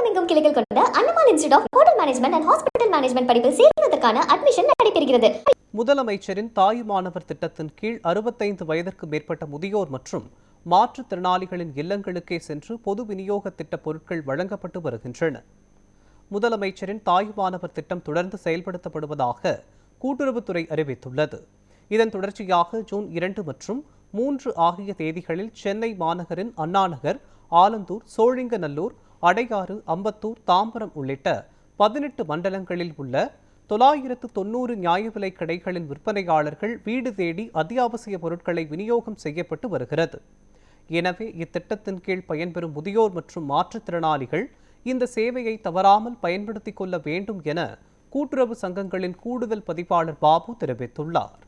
தமிழகமெங்கும் கிளைகள் கொண்ட Annamalai institute of hotel management and hospital management படிப்பில் சேர்வதற்கான அட்மிஷன் நடைபெறுகிறது. முதலமைச்சரின் தாயுமானவர் திட்டத்தின் கீழ் 65 வயதிற்கு மேற்பட்ட முதியோர் மற்றும் மாற்றுத்திறனாளிகளின் இல்லங்களுக்கே சென்று பொது விநியோக திட்ட பொருட்கள் வழங்கப்பட்டு வருகின்றன. முதலமைச்சரின் தாயுமானவர் திட்டம் தொடர்ந்து செயல்படுத்தப்படுவதாக கூட்டுறவுத்துறை அறிவித்துள்ளது. இதன் தொடர்ச்சியாக ஜூன் 2 மற்றும் 3 ஆகிய தேதிகளில் சென்னை மாநகரின் அண்ணாநகர், ஆலந்தூர், சோழிங்கநல்லூர், அடையாறு, அம்பத்தூர், தாம்பரம் உள்ளிட்ட 18 மண்டலங்களில் உள்ள 990 நியாய விலை கடைகளின் விற்பனையாளர்கள் வீடு தேடி அத்தியாவசிய பொருட்களை விநியோகம் செய்யப்பட்டு வருகிறது. எனவே இத்திட்டத்தின் கீழ் பயன்பெறும் முதியோர் மற்றும் மாற்றுத்திறனாளிகள் இந்த சேவையை தவறாமல் பயன்படுத்திக் கொள்ள வேண்டும் என கூட்டுறவு சங்கங்களின் கூடுதல் பதிவாளர் பாபு தெரிவித்துள்ளார்.